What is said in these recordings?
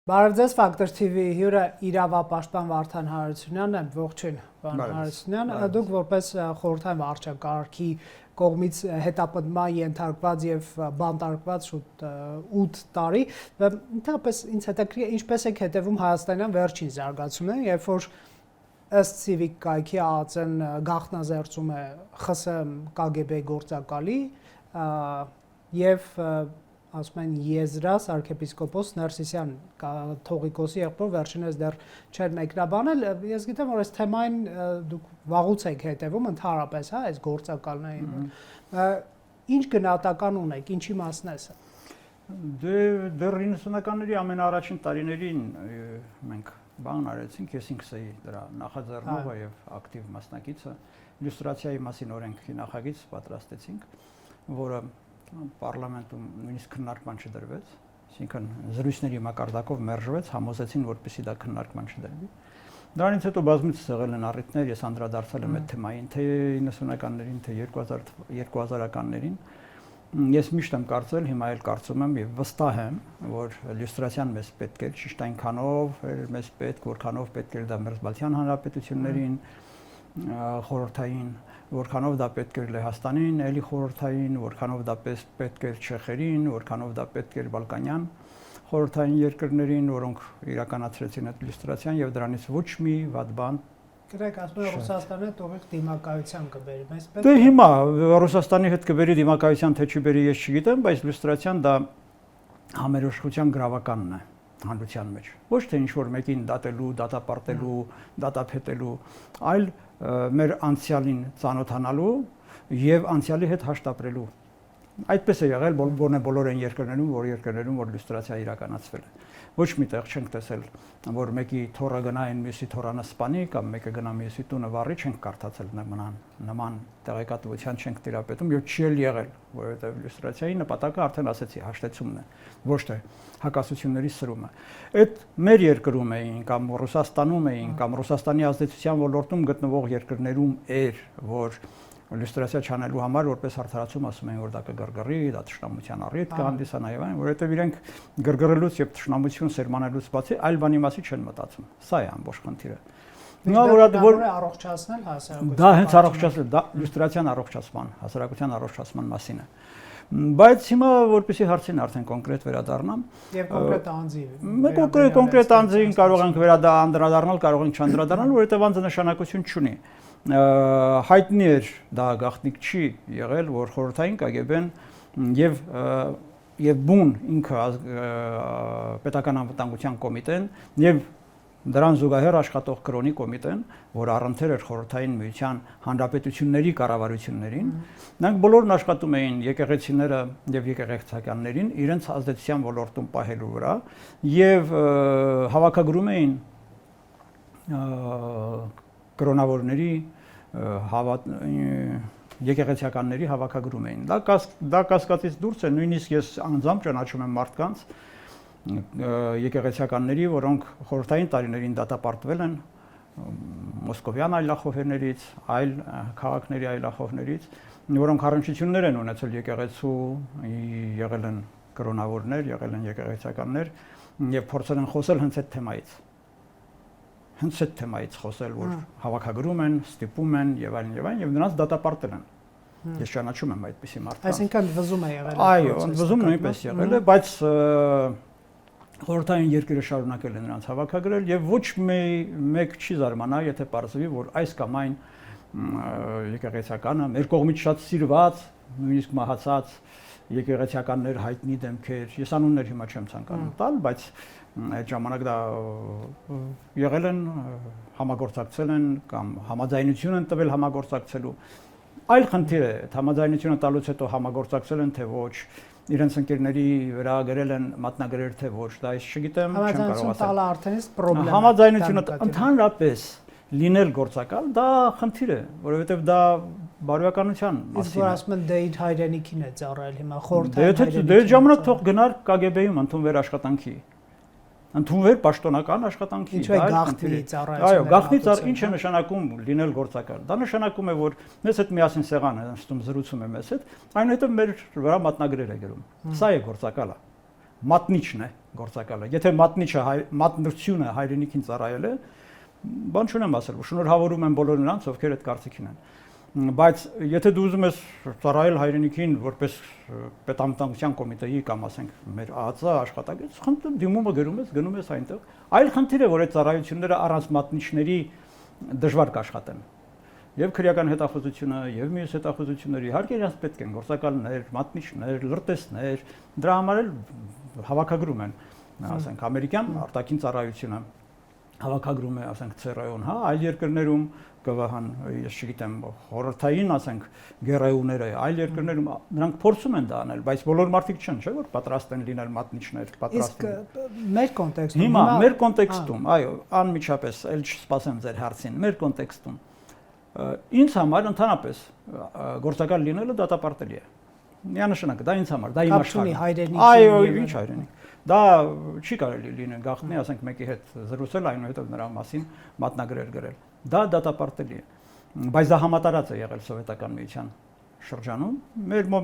Բարև ձեզ, Ֆակտոր TV հյուրը իրավապաշտպան Վարդան Հարությունյանն է, ողջույն պարոն Հարությունյան, դուք որպես խորհրդային վարչակարգի կողմից հետապնդման ենթարկված եւ բանտարկված շուտ 8 տարի, ընդհանրապես ինձ հետաքրքիր է ինչպես եք հետևում հայաստանյան վերջին զարգացումներին, երբ որ ըստ Civic կայքի ԱԱԾ-ն գաղտնազերծում է ԽՍՀՄ ԿԳԲ գործակալի եւ ասում են եզրաս arczepiskopos Ներսիսյան Թողիկոսի եղբոր վերջինս դեռ չէր մեկնաբանել, ես գիտեմ որ այս թեմային դուք վաղուց եք հետևում ընդհանրապես, հա, այս գործակալներին, ինչ գնահատական ունեք, ինչի մասն է սա։ Դեռ 90-ականների ամենաառաջին տարիներին մենք բան արեցինք, ես ինքս էի դրա նախաձեռնողը եւ ակտիվ մասնակիցը, իլյուստրացիայի մասին օրենքի նախագիծ պատրաստեցինք, որը Պարլամենտում նույնիսկ քննարկման չդրվեց, այսինքն զրույցների մակարդակով մերժվեց, համոզեցին, որպեսզի դա քննարկման չդրվի։ Դրանից հետո բազմիցս եղել են առիթներ, ես անդրադարձել եմ այդ թեմային, թե 90-ականներին, թե 2000-ականներին։ Ես միշտ եմ կարծել, հիմա էլ կարծում եմ եւ վստահ եմ, որ իլյուստրացիան մեզ պետք է, ճիշտ այնքանով մեզ պետք, որքանով պետք է դա Մերձբալթյան հանրապետություններին, խորհրդային, որքանով դա պետք է Լեհաստանին, էլի խորհրդային, որքանով դա պետք է Չեխերին, որքանով դա պետք է Բալկանյան խորհրդային երկրներին, որոնք իրականացրեցին այդ իլյուստրացիան եւ դրանից ոչ մի վատ բան Գրեք, ասում են Ռուսաստանը տողիք դիմակայության կբերի, մեզ պետք է։ Դե հիմա Ռուսաստանի հետ կբերի դիմակայության թե չի բերի ես չգիտեմ, բայց իլյուստրացիան դա համերաշխության գրավականն է հանրության մեջ։ Ոչ թե ինչ որ մեկին դատելու, դատապարտելու, դատափետելու, այլ մեր անցյալին ծանոթանալու եւ անցյալի հետ հաշտապրելու։ Այդպես է եղել բոլոր այն երկրներում, որ իլյուստրացիա իրականացվել է։ Ոչ միտեղ չենք տեսել, որ մեկի թորը գնա այն մյուսի թորանը սպանի կամ մեկը գնա մյուսի տունը վառի, չենք կարդացել նման տեղեկատվության չենք տիրապետում եւ չի էլ եղել, որովհետեւ իլյուստրացիայի նպատակը արդեն ասեցի, հաշտեցումն է, ոչ թե հակասությունների սրումը։ Այդ մեր երկրում էին կամ Ռուսաստանում էին կամ Ռուսաստանի ազդեցության ոլորտում գտնվող երկրներում էր, որ իլյուստրացիա չանելու համար որպես արդարացում ասում են որ դա կգրգռի, դա թշնամության առիթ կհանդիսանա եւ այլն, որովհետեւ իրենք գրգռելուց եւ թշնամություն սերմանելուց բացի այլ բանի մասի չեն մտածում։ Սա է ամբողջ խնդիրը։ Որ առողջացնել հասարակության։ Դա հենց առողջացնել, դա իլյուստրացիան առողջացման, հասարակության առողջացման մասին է։ Բայց հիմա որպեսի հարցին արդեն կոնկրետ վերադառնամ եւ կոնկրետ անձի։ Մենք կոնկրետ անձին կարող ենք անդրադառնալ, կարող ենք չանդրադառնալ, որովհետեւ անձը նշանակություն չունի։ Հայտնի էր դա գաղտնիք չի եղել, որ խորհրդային ԿԳԲ-ն եւ բուն ինքը պետական անվտանգության կոմիտեն եւ դրան զուգահեռ աշխատող կրոնի կոմիտեն, որ առընթեր էր խորհրդային միության հանրապետությունների կառավարություններին, նրանք բոլորն աշխատում էին եկեղեցիները եւ եկեղեցականներին իրենց ազդեցության ոլորտում պահելու վրա եւ հավաքագրում էին կրոնավորների եկեղեցիականների հավաքագրում էին։ Դա կասկածից դուրս է, նույնիսկ ես անձամբ ճանաչում եմ մարդկանց եկեղեցիականների, որոնք խորհրդային տարիներին դատապարտվել են մոսկովյան այլախոհներից, այլ քաղաքների այլախոհներից, որոնք առնչություններ են ունեցել եկեղեցու, եղել են կրոնավորներ, եղել են եկեղեցիականներ եւ փորձել են խոսել հենց այդ թեմայից։ Հենց այդ թեմայից խոսել, որ հավաքագրում են, ստիպում են եւ այլն եւ նրանց դատապարտել են։ Ես ճանաչում եմ այդպիսի մարդկանց։ Այսինքն վզում է եղել։ Այո, վզում նույնպես եղել է, բայց խորհրդային երկիրը շարունակել է նրանց հավաքագրել եւ ոչ մեկ չի զարմանա, եթե պարզվի, որ այս կամ այն եկեղեցիականը մեր կողմից շատ սիրված, նույնիսկ մահացած եկեղեցիականներ հայտնի դեմքեր, ես անուններ հիմա չեմ ցանկանում տալ, բայց այդ ժամանակ դա եղել են, համագործակցել են կամ համաձայնություն են տվել համագործակցելու։ Այլ խնդիր է, համաձայնությունը տալուց հետո համագործակցել են թե ոչ, իրենց ընկերների վրա գրել են մատնագրեր թե ոչ, դա ես չգիտեմ, չեմ կարող ասել։ Համաձայնություն տալը արդեն իսկ պրոբլեմ է։ Համաձայնությունը ընդհանրապես լինել գործակալ, դա խնդիր է, որովհետև դա բարոյականության մասին է։ Իսկ որ ասում են դե իր հայրենիքին է ծառայել հիմա խորհրդային հայրենիքին։ Դե ժամանակ թող գնար ԿԳԲ-ում ընդունվեր աշխատանքի։ Ընդունվեր պաշտոնական աշխատանքի։ Ինչու է գաղտնի ծառայություն։ Այո, գաղտնի ինչ է նշանակում լինել գործակալ։ Դա նշանակում է, որ մեզ հետ միասին սեղան է նստում, զրուցում է մեզ հետ, այնուհետև մեր վրա մատնագրեր է գրում։ Սա է գործակալը։ Մատնիչն է գործակալը։ Եթե մատնությունը հայրենիքին ծառայել է, բան չունեմ ասել, շնորհավորում եմ բոլոր նրանց, ովքեր այդ կարծիքին են։ Բայց եթե դու ուզում ես ծառայել հայրենիքին որպես պետամտանության կոմիտեի կամ ասենք մեր ԱԱԾ աշխատակից, խնդրում դիմումը գրում ես, գնում ես այնտեղ։ Այլ խնդիր է, որ այդ ծառայությունները առանց մատնիչների դժվար կաշխատեն։ Եվ քրեական հետախուզությունը, եւ մյուս հետախուզությունները իհարկե իրենց պետք են գործակալներ, մատնիչներ, լրտեսներ, դրա համար էլ հավաքագրում են, ասենք ամերիկյան արտաքին ծառայությունը հավաքագրում է, ասենք ՑՌԸ-ն, հա, այլ երկրներում ԿՎՀ-ն, ես չգիտեմ, խորհրդային, ասենք գերեուները, այլ երկրներում նրանք փորձում են դա անել, բայց բոլոր մարդիկ չեն, չէ՞ որ պատրաստ են լինել մատնիչներ, պատրաստ են։ Իսկ մեր կոնտեքստում հիմա մեր կոնտեքստում, այո, անմիջապես, ել չսպասեմ ձեր հարցին, մեր կոնտեքստում ինձ համար ընդհանրապես գործակալ լինելը դատապարտելի է։ Միանշանակ, դա ինձ համար, դա իմ աշխարհն։ Այո, ինչ հայրենիք։ Դա չի կարելի լինել գաղտնի, ասենք մեկի հետ զրուցել, այնուհետև նրա մասին մատնագրեր գրել։ Դա դատապարտելի է։ Բայց դա համատարած է եղել սովետական միության շրջանում,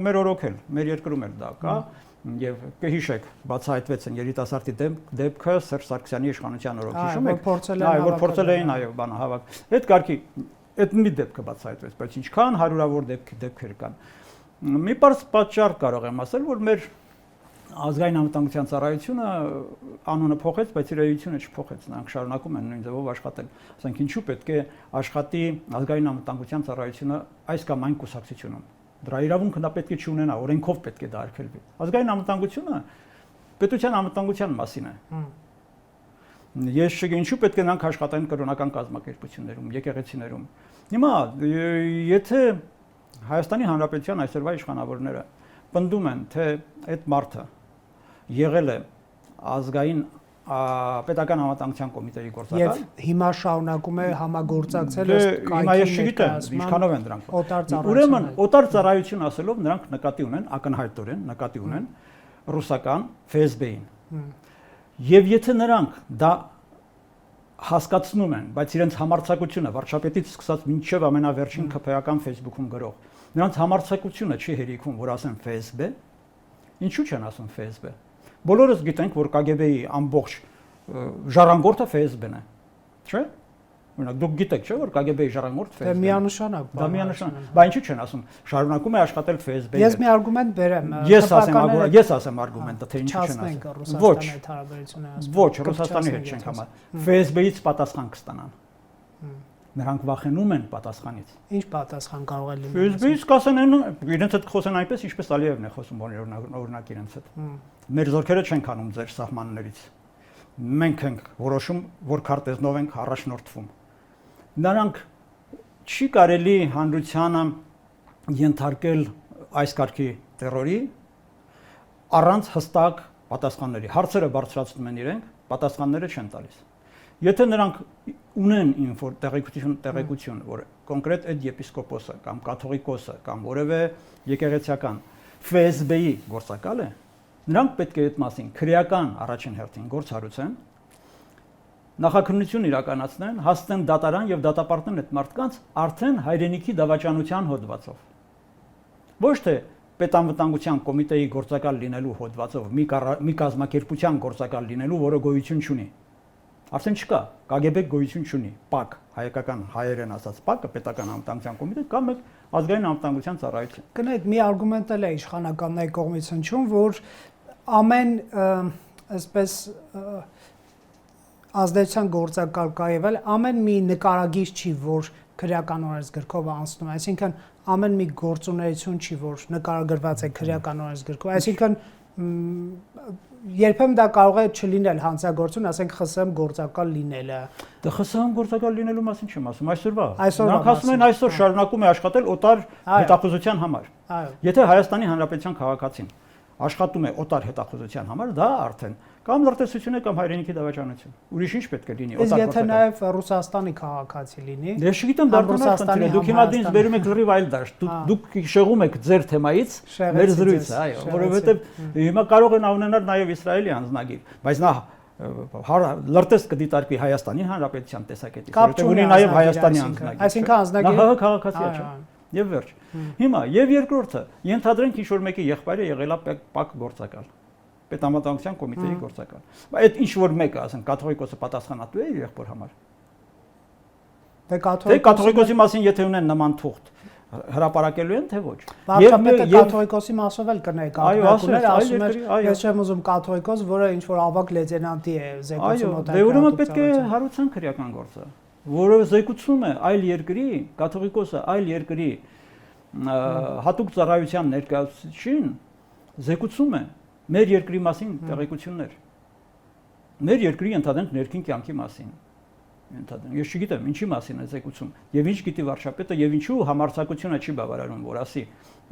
մեր օրոք էլ, մեր երկրում էլ դա կա, եւ կհիշեք, բացահայտվեց են երիտասարդի դեպքը Սերժ Սարգսյանի իշխանության օրոք, հիշում եք, որ փորձել էին, այո, բանը հավաք։ Այդ կարգի այդ մի դեպքը բացահայտվեց, բայց ինչքան հարյուրավոր դեպքեր կան։ Մի բարձ պատճառ կարող եմ ասել, որ մեր ազգային անվտանգության ծառայությունը անունը փոխեց, բայց իր էությունը չփոխեց, նրանք շարունակում են նույն ձևով աշխատել։ Ասենք ինչու պետք է աշխատի ազգային անվտանգության ծառայությունը այս կամ այն կուսակցությունում։ Դրա իրավունքը նա պետք է չունենա, օրենքով պետք է դա արգելվի։ Ազգային անվտանգությունը պետության անվտանգության մասին է։ Ես չգիտեմ ինչու պետք է նրանք աշխատեն կրոնական կազմակերպություններում, եկեղեցիներում։ Հիմա եթե Հայաստանի Հանրապետության այսօրվա իշխանավորները պնդում են, թե այդ մարդը եղել է ազգային պետական անվտանգության կոմիտեի գործակալ եւ հիմա շարունակում է համագործակցել ըստ հիմա ես չգիտեմ ինչքանով են դրանք ուրեմն օտար ծառայություն ասելով նրանք նկատի ունեն ակնհայտորեն նկատի ունեն ռուսական ՖՍԲ-ին եւ եթե նրանք դա հասկացնում են բայց իրենց համարձակությունը վարչապետից սկսած մինչեւ ամենավերջին ԿՓ-ական Facebook-ում գրող նրանց համարձակությունը չի հերիքում որ ասեն ՖՍԲ ինչու չեն ասում ՖՍԲ բոլորս գիտենք որ KGB-ի ամբողջ ժառանգորդը ՖՍԲ-ն է չէ Օրինակ դուք գիտեք չէ որ KGB-ի ժառանգորդ ՖՍԲ-ն է միանշանակ դա միանշանակ բայց ինչու չեն ասում շարունակում է աշխատել ՖՍԲ-ի Ես մի արգումենտ բերեմ ես ասեմ արգումենտը թե ինչու չեն ասում ոչ Ռուսաստանի հետ չենք համա ՖՍԲ-ից պատասխան կստանան նրանք վախենում են պատասխանից ինչ պատասխան կարող է լինել ՖՍԲ-ից կասեն իրենց հետ խոսեն այնպես ինչպես Ալիևն է խոսում օրինակ իրենց հետ մեր զորքերը չեն քանում ձեր սահմաններից մենք ենք որոշում որ քարտեզնով ենք առաջնորդվում նրանք չի կարելի հանրությանը ենթարկել այս կարգի տերորի առանց հստակ պատասխանների հարցերը բարձրացնում են իրենք պատասխանները չեն տալիս եթե նրանք ունեն տեղեկություն որ կոնկրետ այդ եպիսկոպոսը կամ կաթողիկոսը կամ որևէ եկեղեցիական ՖՍԲ-ի գործակալ է նրանք պետք է այդ մասին քրեական առաջին հերթին գործառույցեն նախաքննություն իրականացնեն, հասցնեն դատարան եւ դատապարտեն այդ մարդկանց արդեն հայրենիքի դավաճանության հոդվածով։ Ոչ թե պետանվտանգության կոմիտեի գործակալ լինելու հոդվածով, մի կազմակերպության գործակալ լինելու, որը գոյություն չունի։ Արդեն չկա, KGB գոյություն չունի, ՊԱԿ, հայկական հայերեն ասած ՊԱԿ-ը պետական անվտանգության կոմիտե կամ մեկ ազգային անվտանգության ծառայություն։ Կնեք մի արգումենտ էլ է իշխանականների կողմից հնչում, որ ամեն այսպես ազդեցության գործակալ կա եւ այլ ամեն մի նկարագիր չի որ քրեական օրենսգրքով անցնում է այսինքն ամեն մի գործունեություն չի որ նկարագրված է քրեական օրենսգրքով այսինքն երբեմն դա կարող է չլինել հանցագործություն ասենք ԽՍՀՄ գործակալ լինելը դա ԽՍՀՄ գործակալ լինելու մասին չեմ ասում այսօրվա նրանք ասում են այսօր շարունակում է աշխատել օտար հետախուզության համար եթե Հայաստանի Հանրապետության քաղաքացին աշխատում է օտար հետախուզության համար դա արդեն կամ լրտեսություն է կամ հայրենիքի դավաճանություն ուրիշ ինչ պետք է լինի օտար իսկ եթե նաև Ռուսաստանի քաղաքացի լինի ես չգիտեմ դա Ռուսաստանի դուք հիմա դից բերում եք լրիվ այլ դաշտ դուք շեղում եք ձեր թեմայից մեր զրույցը այո որովհետև հիմա կարող են ունենալ նաև Իսրայելի անձնագիր բայց նա լրտես կդիտարկվի Հայաստանի Հանրապետության տեսակետից որովհետև ունի նաև Հայաստանի անձնագիր այսինքն անձնագիր նա քաղաքացի է եւ վերջ հիմա եւ երկրորդը ենթադրենք ինչ որ մեկի եղբայրը եղել է ՊԱԿ գործակալ պետամտանության կոմիտեի գործակալ։ Բայց այդ ինչ որ մեկը, ասենք կաթողիկոսը պատասխանատու է իր եղբոր համար։ Դե կաթողիկոսի մասին եթե ունեն նման թուղթ հրապարակելու են թե ոչ։ Վարչապետը կաթողիկոսի մասով էլ կնեք ակնարկներ, ասում էր, ես չեմ ուզում կաթողիկոս, որը ինչ որ ավագ լեյտենանտի է զեկուցում օտար։ Դե ուրեմն պետք է հարուցան քրեական գործը, որը զեկուցում է այլ երկրի, կաթողիկոսը այլ երկրի հատուկ ծառայության ներկայացուցիչին զեկուցում է մեր երկրի մասին տեղեկություններ։ Մեր երկրի ընդհանուր ներքին կյանքի մասին։ Ես չգիտեմ ինչի մասին է զեկուցում եւ ինչ գիտի վարչապետը եւ ինչու համարձակությունը չի բավարարում որ ասի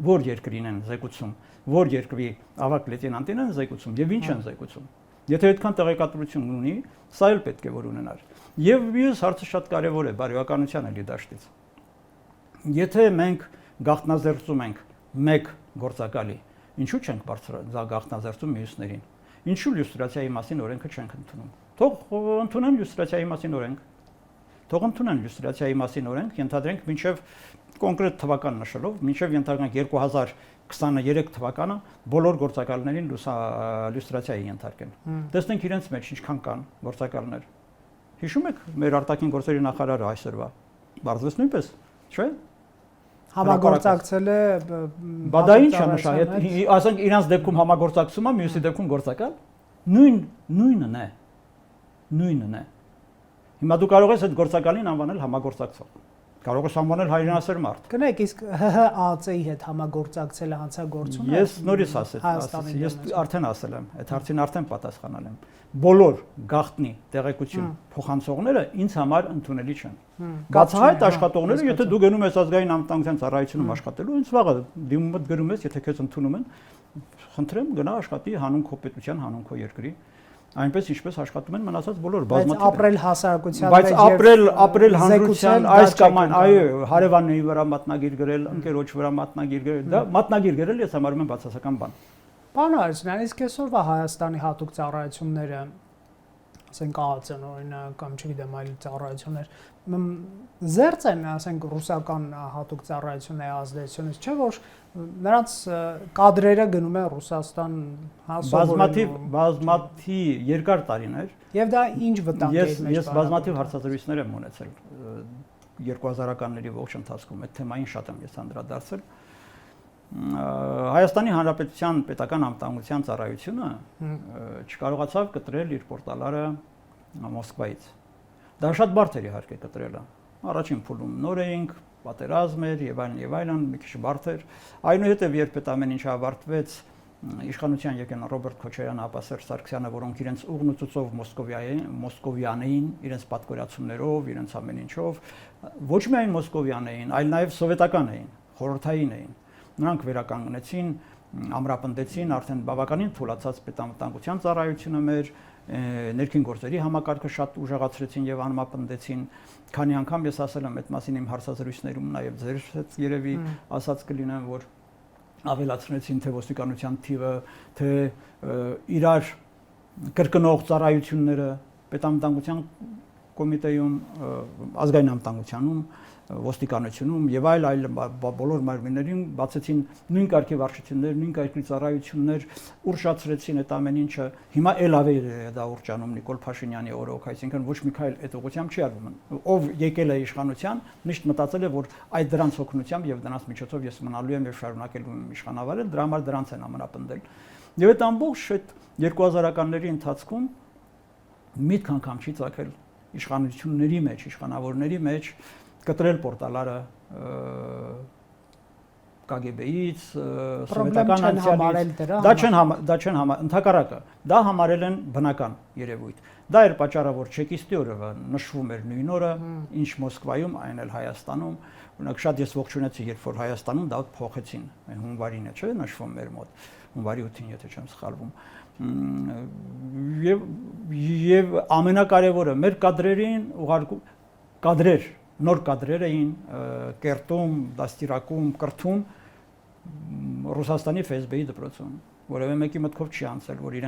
որ երկրին են զեկուցում որ երկրի ավագ լեյտենանտին են զեկուցում եւ ինչ են զեկուցում եթե այդքան տեղեկատվություն ունի սա էլ պետք է որ ունենար եւ մյուս հարցը շատ կարեւոր է բարոյականության էլի դաշտից եթե մենք գաղտնազերծում ենք մեկ գործակալի ինչու չենք գաղտնազերծում մյուսներին ինչու լյուստրացիայի մասին օրենքը չենք ընդունում թող ընդունեն լյուստրացիայի մասին օրենք թող ընդունեն լյուստրացիայի մասին օրենք ենթադրենք մինչև կոնկրետ թվական նշելով մինչև ենթադրենք 2023 թվականը բոլոր գործակալներին լյուստրացիայի ենթարկեն տեսնենք իրենց մեջ ինչքան կան գործակալներ հիշում եք մեր արտաքին գործերի նախարարը այսօրվա բարձրացնում նույնպես չէ համագործակցել է բադա ինչ է նշանակում ասենք իրանց դեպքում համագործակցում է մյուսի դեպքում գործակալ նույնն է նույնն է հիմա դու կարող ես այդ գործակալին անվանել համագործակցող կարող ես անվանել հայրենասեր մարդ գնեք իսկ ՀՀԱՑ-ի հետ համագործակցել հանցագործում ես նորից ասեցի ես արդեն ասել եմ այդ հարցին արդեն պատասխանել եմ բոլոր գաղտնի տեղեկություն փոխանցողները ինձ համար ընդունելի չեն բացահայտ աշխատողները եթե դու գնում ես ազգային անվտանգության ծառայությունում աշխատելու ինձ վաղը դիմումդ գրում ես եթե քեզ ընդունում են խնդրեմ գնա աշխատի հանուն քո պետության հանուն քո երկրի այնպես ինչպես աշխատում են մնացած բոլոր բազմաթիվ բայց ապրել հասարակության բայց ապրել հանրության այս կամ այն այո հարևանների վրա մատնագիր գրել ընկերոջ վրա մատնագիր գրել դա մատնագիր գրել ես համարում եմ բացասական բան Պարոն Հարությունյան իսկ այսօրվա Հայաստանի հատուկ ծառայությունները ասենք ԱԱՑ-ն օրինակ կամ չգիտեմ այլ ծառայություններ զերծ են ասենք ռուսական հատուկ ծառայությունների ազդեցությունից չէ որ նրանց կադրերը գնում են Ռուսաստան բազմաթիվ երկար տարիներ եւ դա ինչ վտանգ է մեջ ես բազմաթիվ հարցազրույցներ եմ ունեցել 2000-ականների ողջ ընթացքում այդ թեմային շատ եմ ես անդրադարձել Հայաստանի Հանրապետության պետական անվտանգության ծառայությունը չկարողացավ կտրել իր պորտալարը Մոսկվայից դա շատ բարդ էր իհարկե կտրելը առաջին փուլում նոր էինք պատերազմ էր եւ այլն մի քիչ բարդ էր այնուհետեւ երբ այդ ամեն ինչը ավարտվեց իշխանության եկան Ռոբերտ Քոչարյանը, Ապասեր Սարգսյանը, որոնք իրենց ուղն ու ծուծով մոսկովյան էին, իրենց պատկերացումներով, իրենց ամեն ինչով, ոչ միայն մոսկովյան էին, այլ նաև սովետական էին, խորհրդային էին։ Նրանք վերականգնեցին, ամրապնդեցին արդեն բավականին թուլացած պետամտանգության ծառայությունը մեր ներքին գործերի համակարգը շատ ուժեղացրեցին եւ անմապնդեցին։ Քանի անգամ ես ասել եմ այդ մասին իմ հարցազրույցներում նաեւ ձեր հետ երևի ասած կլինեմ, որ ավելացրեցին թե ոստիկանության թիվը, թե իրար կրկնող ծառայությունները պետամտանգության կոմիտեում, ազգային անվտանգությունում, ոստիկանությունում եւ այլ բոլոր մարմիններին բացեցին նույն կարգի վարչություններ, նույն կարգի ծառայություններ, ուռճացրեցին այդ ամեն ինչը։ Հիմա էլ ավելի է դա ուռճանում Նիկոլ Փաշինյանի օրոք, այսինքն ոչ մի քայլ այդ ուղղությամբ չի արվում։ Ով եկել է իշխանության, միշտ մտածել է, որ այդ դրանց օգնությամբ եւ դրանց միջոցով ես մնալու եմ եւ շարունակելու եմ իշխանավարել, դրա համար դրանց են ամրապնդել։ Եվ այդ ամբողջ այդ 2000-ականների ընթացքում միտք անգամ չի ցակել իշխանությունների մեջ, իշխանավորների մեջ կտրել պորտալարը KGB-ից, սովետական անցյալից, դա չեն ընդհակառակը, դա համարել են բնական երևույթ։ Դա էր պատճառը, որ չեկիստի օրը նշվում էր նույն օրը, ինչ Մոսկվայում, այն էլ Հայաստանում, օրինակ շատ ես ողջունեցի, երբ որ Հայաստանում դա փոխեցին, հունվարին է, չէ՞, նշվում մեր մոտ, հունվարի 8-ին, եթե չեմ սխալվում։ Եվ ամենակարևորը մեր կադրերին ուղարկում կադրեր նոր կադրեր էին կերտում, դաստիարակում, կրթում Ռուսաստանի ՖՍԲ-ի դպրոցում, որևէ մեկի մտքով չի անցել, որ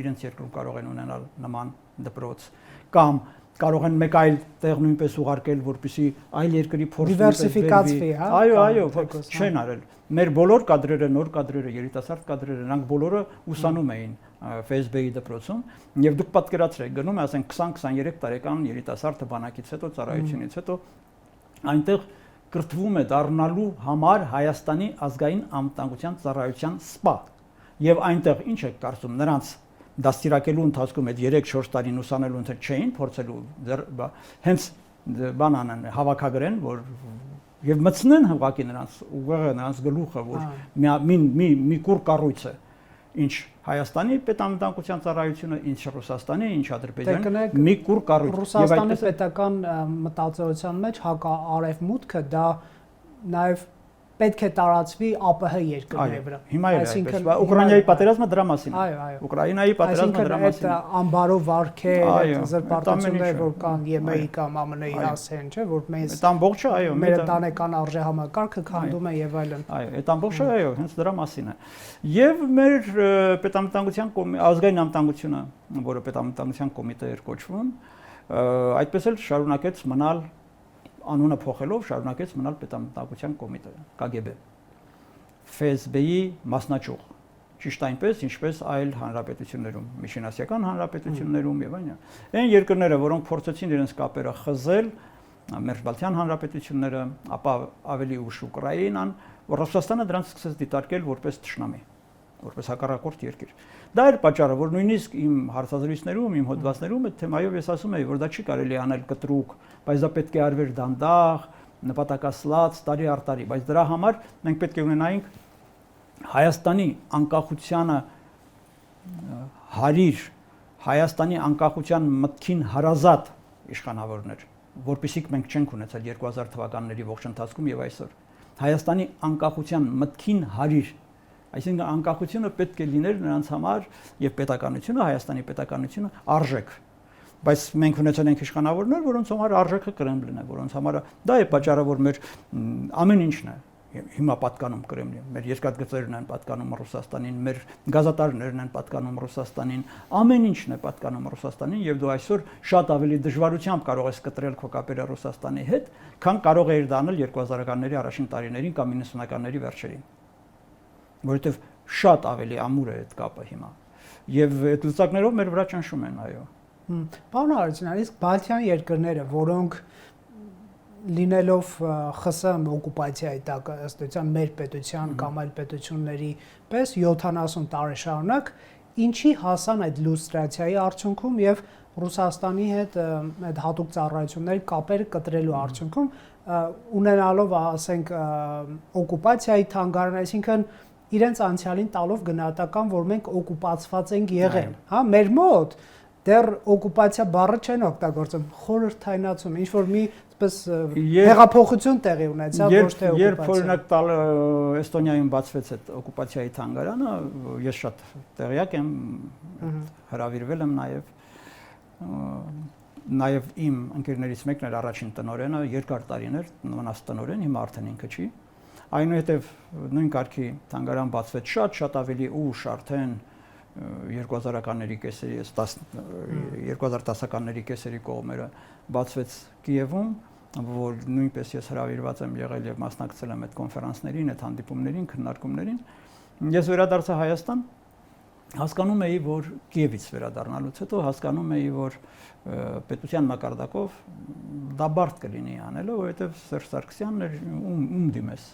իրենց երկրում կարող են ունենալ նման դպրոց, կամ կարող են մեկ այլ տեղ նույնպես ուղարկել, որպեսզի այլ երկրի փորձ դիվերսիֆիկացվի, հա։ Այո, չեն արել։ Մեր բոլոր կադրերը, նոր կադրերը, երիտասարդ կադրերը, նրանք բոլորը ուսանում էին Facebook-ի դպրոցում եւ դուք պատկերացրեք գնում ասենք 20-23 տարեկան երիտասարդը բանակից հետո ծառայությունից հետո այնտեղ կրթվում է դառնալու համար Հայաստանի ազգային անվտանգության ծառայության սպա եւ այնտեղ ինչ է կարծում նրանց դաստիարակելու ընթացքում այդ 3-4 տարին ուսանելու ընթացքում չէին փորձելու հենց բանանան հավաքագրեն որ եւ մտցնեն հղակի նրանց գլուխը որ մի կուր կառույց է ինչ Հայաստանի պետամտանկության ծառայությունը, ինչ Ռուսաստանի, ինչ Ադրբեջանի, մի կուր կառույց։ Ռուսաստանի պետական մտածողության մեջ հակաարևմուտքը դա նաև պետք է տարածվի ԱՊՀ երկրների վրա։ Հիմա էլ այսպես, Ուկրաինայի պատերազմը դրա մասին է։ Ուկրաինայի պատերազմը դրա մասին է։ Այդ անբարո վարքեր, զրպարտությունները որ կան ԵՄ-ի կամ ԱՄՆ-ի հասեն, չէ, որ մեզ այդ ամբողջը, այո, մեր ընտանեկան արժեհամակարգը քանդում է եւ այլն։ Այո, այդ ամբողջը, այո, հենց դրա մասին է։ Եվ մեր պետամտանկության ազգային անվտանգությունը, որը պետամտանկության կոմիտե էր կոչվում, այդպես էլ շարունակեց մնալ անունը փոխելով շարունակեց մնալ պետամտնակության կոմիտե ԿԳԲ ՖՍԲ-ի մասնաճյուղ ճիշտ այնպես ինչպես այլ հանրապետություններում միջինասիական հանրապետություններում եւ այլն այն երկրները որոնք փորձեցին իրենց կապերը խզել մերձբալթյան հանրապետությունները ապա ավելի ուշ Ուկրաինան Ռուսաստանը դրանց սկսեց դիտարկել որպես թշնամի որպես հակառակորդ երկիր դա էր պատճառը որ նույնիսկ իմ հարցազրույցներում իմ հոդվածներում այդ թեմայով ես ասում եի որ դա չի կարելի անել կտրուկ բայց դա պետք է արվեր դանդաղ նպատակասլաց տարի առ տարի բայց դրա համար մենք պետք է ունենայինք Հայաստանի անկախությանը հարիր Հայաստանի անկախության մտքին հարազատ իշխանավորներ որպեսզի մենք չենք ունեցել 2000 թվականների ողջ ընթացքում եւ այսօր Հայաստանի անկախության մտքին հարիր այսինքն անկախությունը պետք է լիներ նրանց համար եւ պետականությունը Հայաստանի պետականությունը արժեք բայց մենք ունեցել ենք իշխանավորներ որոնց համար արժեքը Կրեմլին է որոնց համար դա է պատճառը որ մեր ամեն ինչն է հիմա պատկանում Կրեմլին մեր երկաթգծերն են պատկանում Ռուսաստանին մեր գազատարներն են պատկանում Ռուսաստանին ամեն ինչն է պատկանում Ռուսաստանին եւ դու այսօր շատ ավելի դժվարությամբ կարող ես կտրել քո կապերը Ռուսաստանի հետ քան կարող էիր դա անել 2000-ականների առաջին տարիներին կամ 90-ականների վերջերին որովհետև շատ ավելի ամուր է այդ կապը հիմա եւ այդ լծակներով մեր վրա ճնշում են այո Պարոն Հարությունյան իսկ Բալթյան երկրները որոնք լինելով ԽՍՀՄ օկուպացիայի տակ ըստ էության մեր պետության կամ այլ պետությունների պես 70 տարի շարունակ ինչի հասան այդ լուստրացիայի արդյունքում եւ Ռուսաստանի հետ այդ հատուկ ծառայությունների կապերը կտրելու արդյունքում ունենալով ասենք օկուպացիայի թանգարան այսինքն իրենց անցյալին տալով գնահատական որ մենք օկուպացված ենք եղել հա մեր մոտ դեռ օկուպացիա բառը չեն օգտագործում խորհրդայնացում ինչ որ մի այսպես հեղափոխություն տեղի ունեցավ ոչ թե օկուպացիա երբ օրինակ տալ Էստոնիայում բացվեց այդ օկուպացիայի թանգարանը ես շատ տեղյակ եմ հրավիրվել եմ նաև իմ ընկերներից մեկն էր առաջին տնօրենը երկար տարիներ մնաց տնօրեն հիմա արդեն ինքը չի այնուհետև նույն կարգի թանգարան բացվեց շատ ավելի ուշ արդեն 2000-ականների կեսերի 2010-ականների կեսերի կողմերը բացվեց Կիևում որ նույնպես ես հրավիրված եմ եղել եւ մասնակցել եմ այդ կոնֆերանսներին, այդ հանդիպումներին, քննարկումներին ես վերադարձա Հայաստան հասկանում էի որ Կիևից վերադառնալուց հետո հասկանում էի որ պետության մակարդակով դա բարդ կլինի անելը որովհետեւ Սերժ Սարգսյանն էր ում դիմես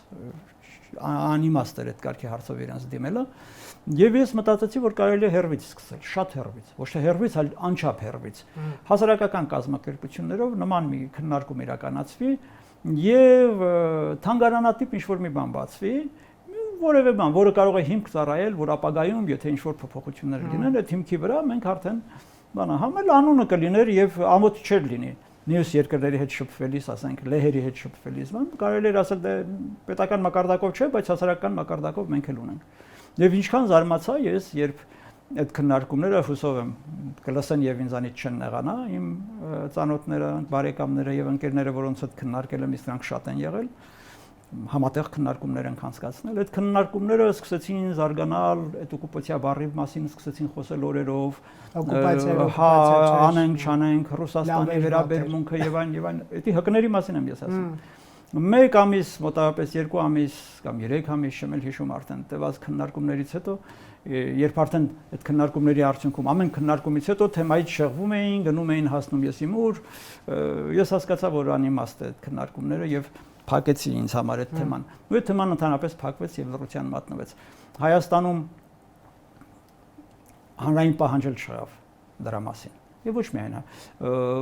անիմաստ էր այդ կարգի հարցով իրենց դիմելը եւ ես մտածեցի որ կարելի է հերվից սկսել շատ հերվից ոչ թե հերվից այլ անչափ հերվից հասարակական կազմակերպություններով նման մի քննարկում իրականացվի եւ թանգարանատիպ ինչ որ մի բան բացվի որևէ բան որը կարող է հիմք ծառայել որ ապագայում եթե ինչ որ փոփոխություններ լինեն այդ հիմքի վրա մենք արդեն բանա համել անունը կլիներ եւ ամոթ չէր լինի Նույնիսկ երկրների հետ շփվելիս, ասենք, լեհերի հետ շփվելիս, կարելի է ասել դե պետական մակարդակով չէ, բայց հասարակական մակարդակով մենք էլ ունենք։ Եվ ինչքան զարմացա ես, երբ այդ քննարկումները հուսով եմ կլսեն եւ ինձանից չեն նեղանա, իմ ծանոթները, բարեկամները եւ ընկերները, որոնց հետ քննարկել եմ, իսկ նրանք շատ են եղել, համատեղ քննարկումներ ենք անցկացնել։ Այդ քննարկումները սկսեցին զարգանալ, այդ օկուպացիա բառի մասին սկսեցին խոսել օրերով, օկուպացիա, անենք, չանենք, Ռուսաստանի վերաբերմունքը եւ այն, դա հկների մասին եմ ես ասում։ 1 ամիս, մոտավորապես 2 ամիս կամ 3 ամիս չեմ հիշում արդեն տևած քննարկումներից հետո, երբ արդեն այդ քննարկումների արդյունքում ամեն քննարկումից հետո թեմայից շեղվում էին, գնում էին հասնում եսի ուր, ես հասկացա, որ անիմաստ է այդ քննարկումները եւ փակեցի ինձ համար այդ թեման։ Ու այդ թեման ընդհանրապես փակվեց եւ լռության մատնվեց։ Հայաստանում հանրային պահանջել չեղավ դրա մասին։ Եվ ոչ միայն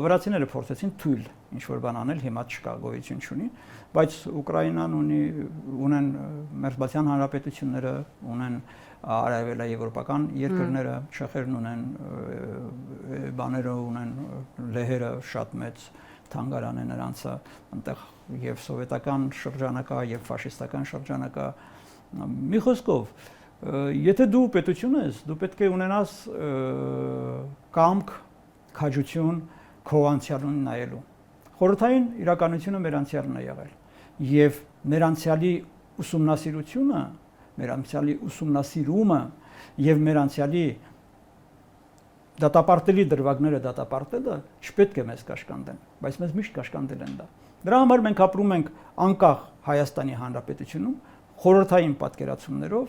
վրացիները փորձեցին թույլ ինչ-որ բան անել, հիմա չկա, գոյություն չունի, բայց Ուկրաինան ունեն Մերձբալթյան հանրապետությունները, ունեն արևելաեվրոպական երկրները, չեխերն ունեն բաները ունեն, լեհերը շատ մեծ թանգարան է նրանցը, այնտեղ եւ սովետական շրջանակա եւ ֆաշիստական շրջանակա։ Մի խոսքով, եթե դու պետություն ես, դու պետք է ունենաս կամք, քաջություն քո անցյալին նայելու։ Խորհրդային իրականությունը մեր անցյալն է եղել եւ մեր անցյալի ուսումնասիրությունը, մեր անցյալի ուսումնասիրումը եւ մեր անցյալի դատապարտելի դրվագները դատապարտելը չպետք է մեզ կաշկանդեն, բայց մեզ միշտ կաշկանդել են դա։ Դրա համար մենք ապրում ենք անկախ Հայաստանի Հանրապետությունում խորհրդային պատկերացումներով,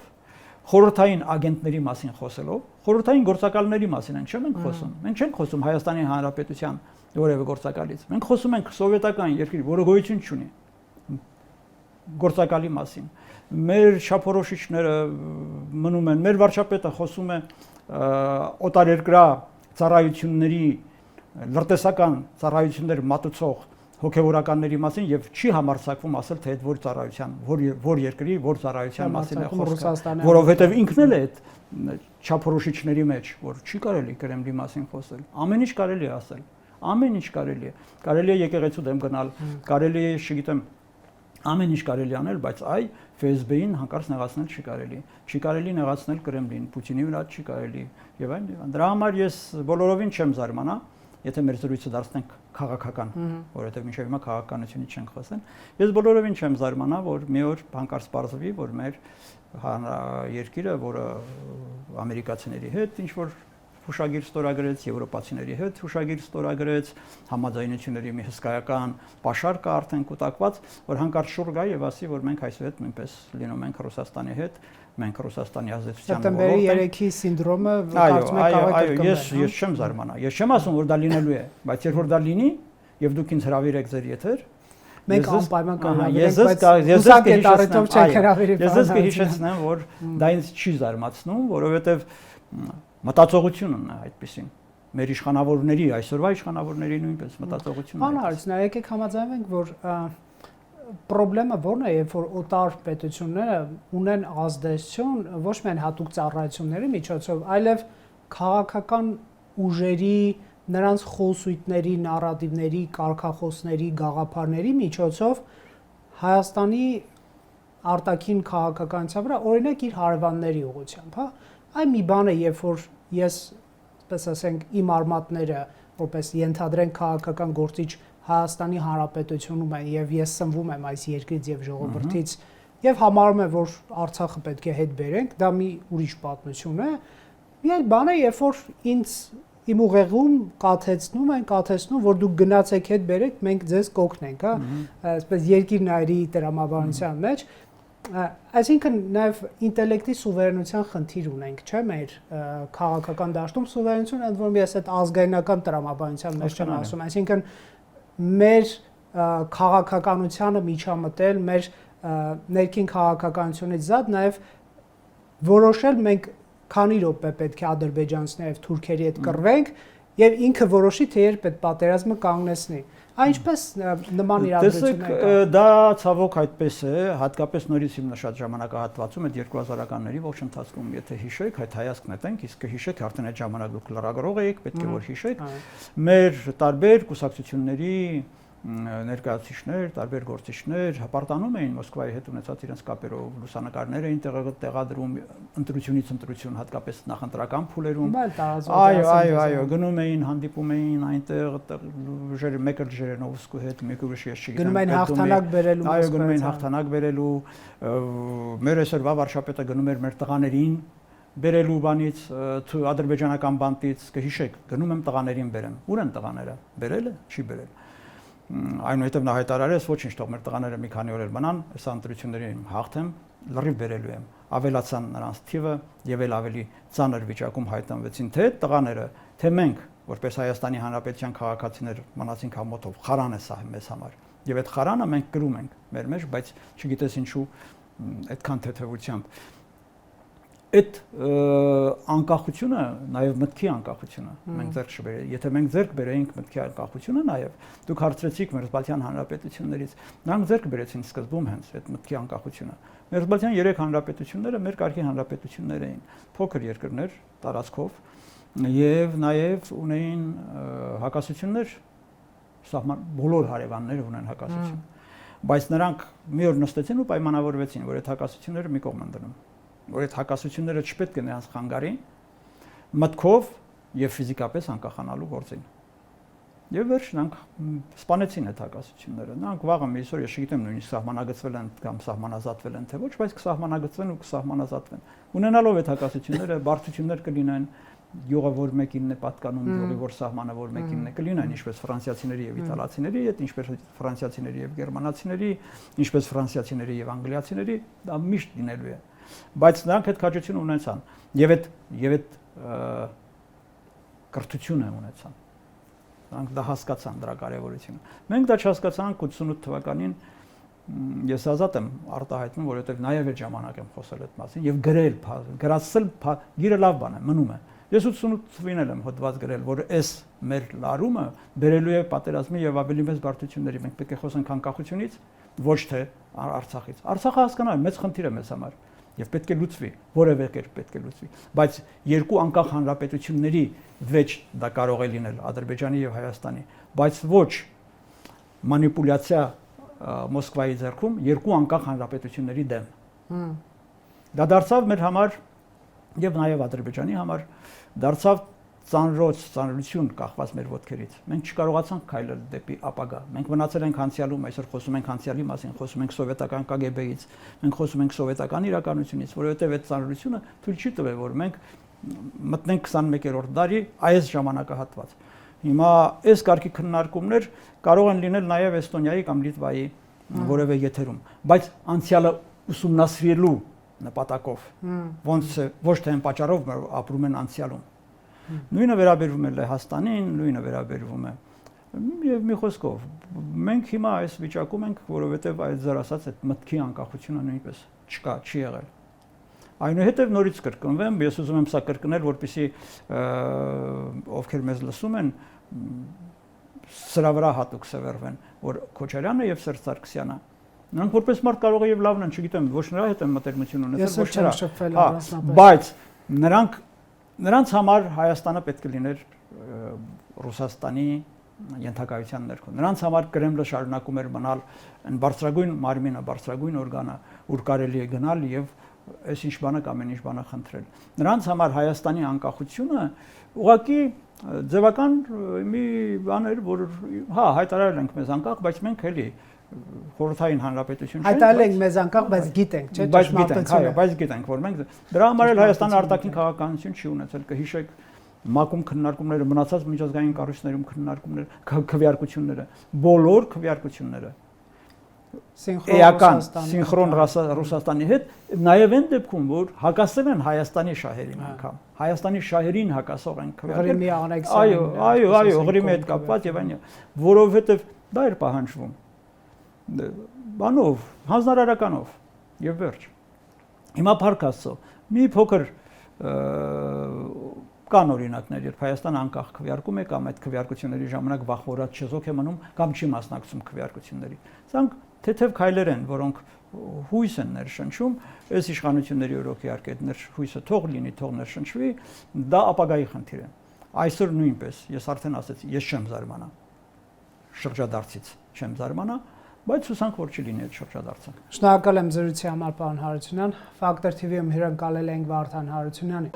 խորհրդային ագենտների մասին խոսելով, խորհրդային գործակալների մասին ենք չենք խոսում։ Մենք չենք խոսում Հայաստանի Հանրապետության որևէ գործակալից։ Մենք խոսում ենք սովետական երկրի, որը գոյություն չունի, գործակալի մասին։ Մեր շափորոշիչները մնում են, մեր վարչապետը խոսում է օտարերկրյա ծառայությունների, լրտեսական ծառայություններ մատուցող հոգևորականների մասին եւ չի համարձակվում ասել թե այդ որ ծառայության, որ երկրի, որ ծառայության մասին է խոսքը, որովհետեւ ինքն էլ է այդ չափորոշիչների մեջ, որ չի կարելի Կրեմլի մասին խոսել։ Ամեն ինչ կարելի է ասել, ամեն ինչ կարելի է։ Կարելի է եկեղեցու դեմ գնալ, կարելի է, չգիտեմ, ամեն ինչ կարելի անել, բայց այ ՖՍԲ-ին հանկարծ նեղացնել չի կարելի։ Չի կարելի նեղացնել Կրեմլին, Պուտինի վրա չի կարելի եւ այլն։ Դրա համար ես բոլորովին չեմ զարմանա, եթե մեր զրույցը դարձնենք քաղաքական, որովհետև մինչև հիմա քաղաքականությունից չենք խոսել։ Ես բոլորովին չեմ զարմանա, որ մի օր հանկարծ պարզվի, որ մեր երկիրը, որը ամերիկացիների հետ ինչ որ հուշագիր ստորագրեց, եվրոպացիների հետ հուշագիր ստորագրեց, համաձայնությունների մի հսկայական պաշար կա արդեն կուտակված, որ հանկարծ շուռ գա եւ ասի, որ մենք այսուհետ նույնպես լինում ենք Ռուսաստանի հետ, մենք Ռուսաստանի ազդեցության ոլորտում։ Սեպտեմբերի 3-ի սինդրոմը կարծում եք կարող է կրկնվել։ Ես չեմ զարմանա։ Ես չեմ ասում, որ դա լինելու է, բայց երբ որ դա լինի եւ դուք ինձ հրավիրեք ձեր եթեր, մենք անպայման կհրավիրենք, բայց հուսակետ առիթով չենք հրավիրի։ Ես ձեզ կհիշեցնեմ, որ դա ինձ չի զարմացնում, որովհետեւ մտածողությունն է այդպեսին։ Մեր իշխանավորների, այսօրվա իշխանավորների նույնպես մտածողությունն է։ Հանրություն, եկեք համաձայնենք, որ պրոբլեմը ո՞րն է, երբ որ օտար պետությունները ունեն ազդեցություն ոչ միայն հատուկ ծառայությունների միջոցով, այլև քաղաքական ուժերի, նրանց խոսույթների, նարատիվների, կարգախոսների, գաղափարների միջոցով Հայաստանի արտաքին քաղաքականության վրա, օրինակ իր հարևանների ուղղությամբ, հա, այ մի բան է, երբ որ ես, այսպես ասենք, իմ արմատները, որպես ենթադրենք քաղաքական գործիչ Հայաստանի Հանրապետությունում են եւ ես սնվում եմ այս երկրից եւ ժողովրդից եւ համարում եմ, որ Արցախը պետք է հետ բերենք, դա մի ուրիշ պատմություն է։ Մի այլ բան է, երբ որ ինձ իմ ուղեղում կաթեցնում, որ դուք գնացեք հետ բերեք, մենք ձեզ կօգնենք, հա, այսպես երկիր նայրի տրամաբանության մեջ։ Այսինքն նաև ինտելեկտի սուվերենության խնդիր ունենք, չէ՞, մեր քաղաքական դաշտում սուվերենությունը, ընդ որում ես այդ ազգայնական տրամաբանության մեջ չեմ ասում, այսինքն մեր քաղաքականությանը միջամտել, մեր ներքին քաղաքականությունից զատ նաև որոշել մենք քանի րոպե պետք է ադրբեջանցիների եւ թուրքերի հետ կռվենք եւ ինքը որոշի թե երբ այդ պատերազմը կանգնեցնի։ Այնպես նման իրադրություններ կան։ Դա ցավոք այդպես է, հատկապես նորից հիմնաշատ ժամանակահատվածում այդ 2000-ականների ողջ ընթացքում, եթե հիշեք, այդ հայացքն ետենք, իսկ կհիշեք, արդեն այդ ժամանակ դուք լրագրող եք, պետք է որ հիշեք, մեր տարբեր կուսակցությունների ներկայացուցիչներ, տարբեր գործիչներ հպարտանում էին Մոսկվայի հետ ունեցած իրենց կապերով, լուսանկարներ էին տեղադրում ընտրությունից ընտրություն, հատկապես նախընտրական փուլերում։ Այո, գնում էին, հանդիպում էին այնտեղ մեկը Ժերենովսկու հետ, մեկը ուրիշ ես չգիտեմ։ Գնում էին հաղթանակ բերելու։ Այո, գնում էին հաղթանակ բերելու։ Մեր այսօրվա վարչապետը գնում էր մեր տղաներին բերելու բանից, ադրբեջանական բանտից, կհիշեք, գնում եմ տղաներին բերեմ։ Ուր են տղաները։ Բերել է, չի բերել։ Այնուհետև նա հայտարարեց, ոչինչ, թող մեր տղաները մի քանի օր մնան, այս ընտրությունների հաղթեմ, լրիվ բերելու եմ։ Ավելացան նրանց թիվը եւ ավելի ծանր վիճակում հայտնվեցին թե տղաները, թե մենք, որպես Հայաստանի Հանրապետության քաղաքացիներ մնացինք ամոթով, խարան է սա մեզ համար։ Եվ այդ խարանը մենք կրում ենք մեր մեջ, բայց չգիտես ինչու այդքան թեթևությամբ։ Այդ անկախությունը նաև մտքի անկախությունը մենք ձեռք չբերենք։ Եթե մենք ձեռք բերեինք մտքի անկախությունը նաև, դուք հարցրեցիք Մերձբալթյան հանրապետություններից, նրանք ձեռք բերեցին սկզբում հենց այդ մտքի անկախությունը։ Մերձբալթյան 3 հանրապետությունները մեր կարգի հանրապետություններ էին, փոքր երկրներ տարածքով եւ նաև ունեին հակասություններ, բոլոր հարևանները ունեն հակասություն։ Բայց նրանք մի օր նստեցին ու պայմանավորվեցին, որ այդ հակասությունները մի կողմ են դնում, որ այդ հակասությունները չպետք է նրանց խանգարեն մտքով եւ ֆիզիկապես անկախանալու գործին։ Եվ վերջ նրանք սպանեցին այդ հակասությունները։ Նրանք վաղը մի այսօր ես չգիտեմ նույնիսկ սահմանագծվել են կամ սահմանազատվել են թե ոչ, բայց կսահմանագծվեն ու կսահմանազատվեն։ Ունենալով այդ հակասությունները բարդություններ կլինեն, յուղը որ մեկինն է պատկանում, յուղի որ սահմանը որ մեկինն է կլինեն, ինչպես ֆրանսիացիների եւ իտալացիների հետ, ինչպես ֆրանսիացիների եւ գերմանացիների, ինչպես ֆրանսիացիների եւ անգլիացիների, դա միշտ լինելու է։ Բայց նրանք այդ քաջություն ունեցան եւ այդ կրթությունը ունեցան։ Նրանք դա հասկացան դրա կարևորությունը։ Մենք դա չհասկացանք 88 թվականին ես ազատ եմ արտահայտվում, որովհետեւ նաեւ այդ ժամանակ եմ խոսել այդ մասին եւ գրել, գրածել, գիրը լավ բան է, մնում է։ Ես 88 թվականին եմ հոդված գրել, որ այս մեր լարումը բերելու է պատերազմի եւ ավելի մեծ բարդությունների։ Մենք պետք է խոսենք անկախությունից, ոչ թե Արցախից։ Արցախը հասկանալ մեծ խնդիր է մեզ համար եւ պետք է լուծվի, որևէ կերպ պետք է լուծվի, բայց երկու անկախ հանրապետությունների վեճ դա կարող է լինել Ադրբեջանի եւ Հայաստանի, բայց ոչ մանիպուլյացիա Մոսկվայի ձեռքում երկու անկախ հանրապետությունների դեմ։ Դա դարձավ մեր համար եւ նաեւ Ադրբեջանի համար դարձավ ծանրություն կախված մեր ոտքերից։ Մենք չկարողացանք քայլել դեպի ապագա։ Մենք մնացել ենք անցյալում, այսօր խոսում ենք անցյալի մասին, խոսում ենք սովետական KGB-ից, մենք խոսում ենք սովետական իրականությունից, որովհետեւ այդ ծանրությունը թույլ չի տվել, որ մենք մտնենք 21-րդ դարի այս ժամանակահատված։ Հիմա այս կարգի քննարկումներ կարող են լինել նաեւ Էստոնիայի կամ Լիտվայի որևէ եթերում, բայց անցյալը ուսումնասիրելու նպատակով, ոնց ոչ թե այն պատճառով ապրում են անցյալում։ Նույնը վերաբերվում է Լեհաստանին, նույնը վերաբերվում է եւ մի խոսքով մենք հիմա այս վիճակում ենք, որովհետեւ այդ ձեր ասած այդ մտքի անկախությունը նույնպես չկա, չի եղել։ Այնուհետև նորից կրկնվեմ, ես ուզում եմ սա կրկնել, որպեսզի ովքեր մեզ լսում են սրա վրա հատուկ սևեռվեն, որ Քոչարյանը եւ Սերժ Սարգսյանը նրանք որպես մարդ կարող է եւ լավն են, չգիտեմ, ոչ նրա հետ են մտերմություն ունեցել, ոչ նրա, բայց նրանց համար Հայաստանը պետք է լիներ Ռուսաստանի ենթակայության ներքո։ Նրանց համար Կրեմլը շարունակում էր մնալ այն բարձրագույն մարմինը, բարձրագույն օրգանը, ուր կարելի է գնալ եւ այս ինչ բանը կամ այն ինչ բանը խնդրել։ Նրանց համար Հայաստանի անկախությունը ուղղակի ձևական մի բան էր, որ հա հայտարարել ենք մեզ անկախ, բայց մենք էլի խորհրդային հանրապետություն չենք։ Հայտարարել ենք մեզ անկախ, բայց գիտենք, չէ՞, ճշմարտությունը։ Բայց գիտենք, որ մենք դրա համար էլ Հայաստանը արտաքին քաղաքականություն չի ունեցել, կհիշեք ՄԱԿ-ում քննարկումները, մնացած միջազգային կառույցներում քննարկումները, քվեարկությունները, բոլոր քվեարկությունները էական սինխրոն Ռուսաստանի հետ, նաև այն դեպքում, որ հակասել են Հայաստանի շահերին անգամ, Հայաստանի շահերին հակասող են քվեարկել։ Այո, Ղրիմի հետ կապված եւ այլն, որովհետեւ դա էր պահանջվում բանով, հանձնարարականով եւ վերջ։ Հիմա Փառք Աստծո, մի փոքր կան օրինակներ, երբ Հայաստանը անկախ քվեարկում է կամ այդ քվեարկությունների ժամանակ վախվորած չեզոք է մնում կամ չի մասնակցում քվեարկությունների։ Սրանք թեթև քայլեր են, որոնք հույս են ներշնչում, այս իշխանությունների օրոք իհարկե այդ հույսը թող լինի, թող ներշնչվի, դա ապագայի խնդիր է։ Այսօր նույնպես, ես արդեն ասեցի, ես չեմ զարմանա շրջադարձից, չեմ զարմանա, բայց հուսանք որ չլինի այդ շրջադարձը։ Շնորհակալ եմ զրույցի համար, պարոն Հարությունյան։ Ֆակտոր TV-ում հյուրընկալել ենք Վարդան Հարությունյանին։